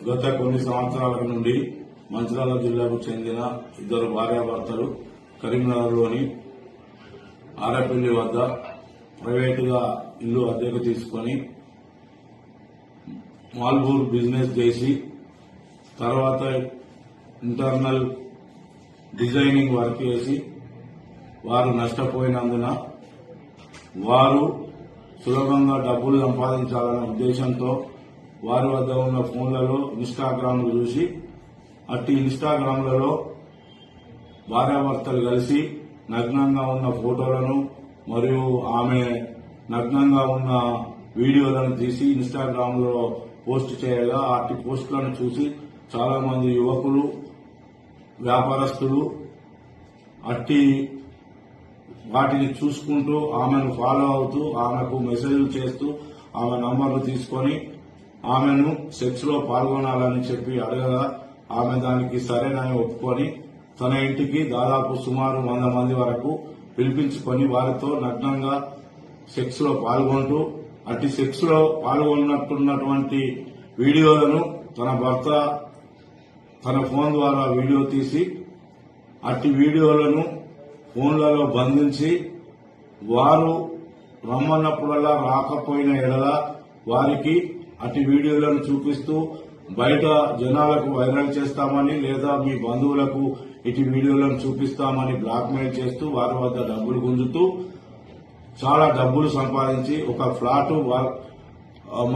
గత కొన్ని సంవత్సరాల నుండి మంచిర్యాల జిల్లాకు చెందిన ఇద్దరు భార్యాభర్తలు కరీంనగర్లోని ఆరపల్లి వద్ద ప్రైవేటుగా ఇల్లు అద్దెకు తీసుకుని మాల్బూర్ బిజినెస్ చేసి తర్వాత ఇంటర్నల్ డిజైనింగ్ వర్క్ చేసి వారు నష్టపోయినందున వారు సులభంగా డబ్బులు సంపాదించాలనే ఉద్దేశంతో వారి వద్ద ఉన్న ఫోన్లలో ఇన్స్టాగ్రామ్లు చూసి అట్టి ఇన్స్టాగ్రామ్లలో భార్యాభర్తలు కలిసి నగ్నంగా ఉన్న ఫోటోలను మరియు ఆమె నగ్నంగా ఉన్న వీడియోలను తీసి ఇన్స్టాగ్రామ్ లో పోస్ట్ చేయగా అట్టి పోస్టులను చూసి చాలా మంది యువకులు వ్యాపారస్తులు అట్టి వాటిని చూసుకుంటూ ఆమెను ఫాలో అవుతూ ఆమెకు మెసేజ్లు చేస్తూ ఆమె నంబర్లు తీసుకొని ఆమెను సెక్స్ లో పాల్గొనాలని చెప్పి అడగగా ఆమె దానికి సరేనని ఒప్పుకొని తన ఇంటికి దాదాపు సుమారు 100 మంది వరకు పిలిపించుకొని వారితో నగ్నంగా సెక్స్ లో పాల్గొంటూ అట్టి సెక్స్ లో పాల్గొన్నట్టున్నటువంటి వీడియోలను తన భర్త తన ఫోన్ ద్వారా వీడియో తీసి అట్టి వీడియోలను ఫోన్లలో బంధించి వారు రమ్మన్నప్పుడల్లా రాకపోయిన ఎడల వారికి అటు వీడియోలను చూపిస్తూ బయట జనాలకు వైరల్ చేస్తామని లేదా మీ బంధువులకు ఇటు వీడియోలను చూపిస్తామని బ్లాక్మెయిల్ చేస్తూ వారి వద్ద డబ్బులు గుంజుతూ చాలా డబ్బులు సంపాదించి ఒక ఫ్లాట్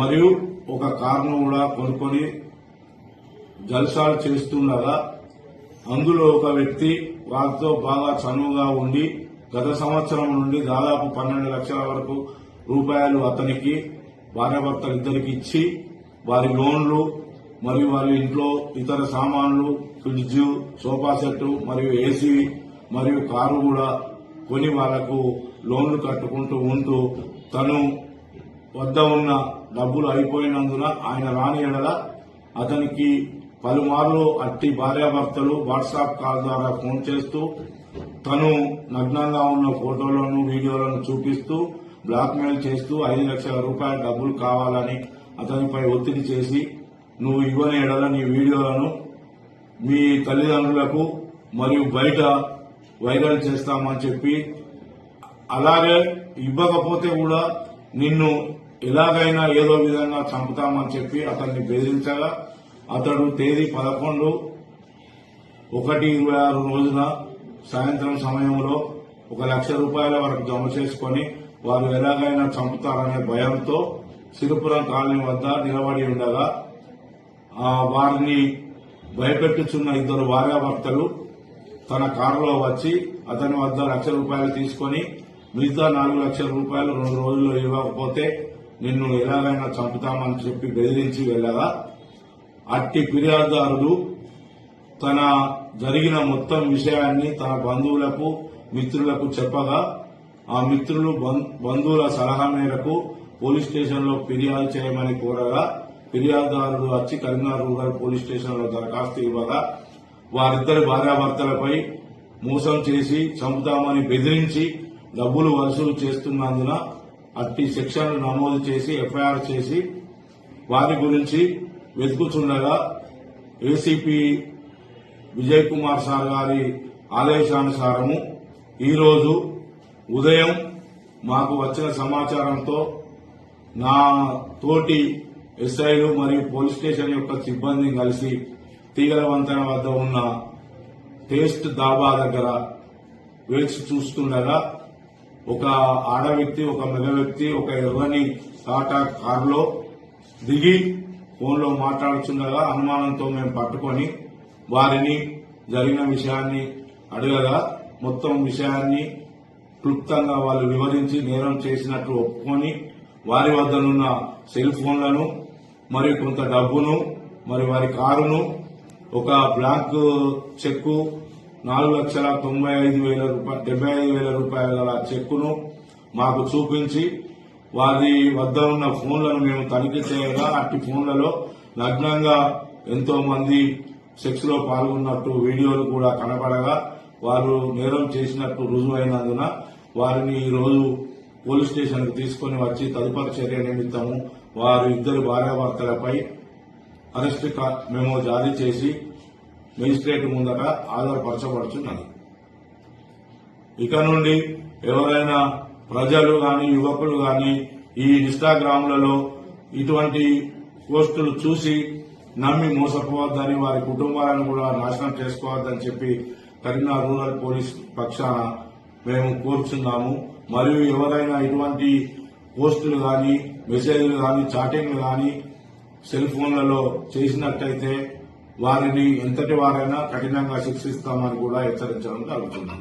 మరియు ఒక కారును కూడా కొనుక్కొని జల్సాలు చేస్తుండగా అందులో ఒక వ్యక్తి వారితో బాగా చనువుగా ఉండి గత సంవత్సరం నుండి దాదాపు 12 లక్షల వరకు రూపాయలు అతనికి భార్యాభర్తలు ఇద్దరికి ఇచ్చి వారి లోన్లు మరియు వారి ఇంట్లో ఇతర సామాన్లు ఫ్రిడ్జ్ సోఫా సెట్ మరియు ఏసీ మరియు కారు కూడా కొని వాళ్లకు లోన్లు కట్టుకుంటూ ఉంటూ తను వద్ద ఉన్న డబ్బులు అయిపోయినందున ఆయన రాని ఎడల అతనికి పలుమార్లు అట్టి భార్యాభర్తలు వాట్సాప్ కాల్ ద్వారా ఫోన్ చేస్తూ తను నగ్నంగా ఉన్న ఫోటోలను వీడియోలను చూపిస్తూ బ్లాక్మెయిల్ చేస్తూ 5 లక్షల రూపాయల డబ్బులు కావాలని అతనిపై ఒత్తిడి చేసి నువ్వు ఇవ్వని ఎడల నీ వీడియోలను మీ తల్లిదండ్రులకు మరియు బయట వైరల్ చేస్తామని చెప్పి అలాగే ఇవ్వకపోతే కూడా నిన్ను ఎలాగైనా ఏదో విధంగా చంపుతామని చెప్పి అతన్ని బెదిరించగా అతడు తేదీ 11/1/26 రోజున సాయంత్రం సమయంలో 1 లక్ష రూపాయల వరకు జమ చేసుకుని వారు ఎలాగైనా చంపుతారనే భయంతో సిరిపురం కాలనీ వద్ద నిలబడి ఉండగా వారిని భయపెట్టుచున్న ఇద్దరు భార్యాభర్తలు తన కారులో వచ్చి అతని వద్ద 1 లక్ష రూపాయలు తీసుకుని మిగతా 4 లక్షల రూపాయలు 2 రోజుల్లో ఇవ్వకపోతే నిన్ను ఎలాగైనా చంపుతామని చెప్పి బెదిరించి వెళ్లగా అట్టి ఫిర్యాదుదారుడు తన జరిగిన మొత్తం విషయాన్ని తన బంధువులకు మిత్రులకు చెప్పగా ఆ మిత్రులు బంధువుల సలహా మేరకు పోలీస్ స్టేషన్ లో ఫిర్యాదు చేయమని కోరగా ఫిర్యాదుదారుడు వచ్చి కరీంనగర్ రూరల్ పోలీస్ స్టేషన్ లో దరఖాస్తు ఇవ్వగా వారిద్దరి భార్యాభర్తలపై మోసం చేసి చంపుతామని బెదిరించి డబ్బులు వసూలు చేస్తున్నందున అట్టి సెక్షన్లు నమోదు చేసి ఎఫ్ఐఆర్ చేసి వారి గురించి వెతుకుతుండగా ఏసీపీ విజయ్ కుమార్ సార్ గారి ఆదేశానుసారము ఈరోజు ఉదయం మాకు వచ్చిన సమాచారంతో నా తోటి ఎస్ఐలు మరియు పోలీస్ స్టేషన్ యొక్క సిబ్బంది కలిసి తీగల వంతెన వద్ద ఉన్న టేస్ట్ దాబా దగ్గర వేచి చూస్తుండగా ఒక ఆడ వ్యక్తి ఒక మగ వ్యక్తి ఒక ఎర్రని టాటా కారులో దిగి ఫోన్లో మాట్లాడుతుండగా అనుమానంతో మేము పట్టుకొని వారిని జరిగిన విషయాన్ని అడగగా మొత్తం విషయాన్ని క్లుప్తంగా వాళ్ళు వివరించి నేరం చేసినట్లు ఒప్పుకొని వారి వద్దనున్న సెల్ ఫోన్లను మరియు కొంత డబ్బును మరి వారి కారును ఒక బ్లాంక్ చెక్కు 4,95,000 రూపాయల గల చెక్కును మాకు చూపించి వారి వద్ద ఉన్న ఫోన్లను మేము తనిఖీ చేయగా అట్టి ఫోన్లలో నగ్నంగా ఎంతో మంది సెక్స్ లో పాల్గొన్నట్టు వీడియోలు కూడా కనబడగా వారు నేరం చేసినట్టు రుజువైనందున వారిని ఈ రోజు పోలీస్ స్టేషన్ కు తీసుకుని వచ్చి తదుపరి చర్య నిమిత్తము వారి ఇద్దరు భార్యాభర్తలపై అరెస్ట్ మెమో జారీ చేసి మేజిస్ట్రేట్ ముందట ఆధారపరచబడుతున్నది. ఇక నుండి ఎవరైనా ప్రజలు గాని యువకులు గాని ఈ ఇన్స్టాగ్రామ్లలో ఇటువంటి పోస్టులు చూసి నమ్మి మోసపోవద్దని, వారి కుటుంబాలను కూడా నాశనం చేసుకోవద్దని చెప్పి కరీంనగర్ రూరల్ పోలీస్ పక్షాన మేము కోరుచున్నాము. మరియు ఎవరైనా ఇటువంటి పోస్టులు గాని మెసేజ్లు గాని చాటింగ్లు గాని సెల్ ఫోన్లలో చేసినట్టయితే వారిని ఎంతటి వారైనా కఠినంగా శిక్షిస్తామని కూడా హెచ్చరించడం జరుగుతుంది.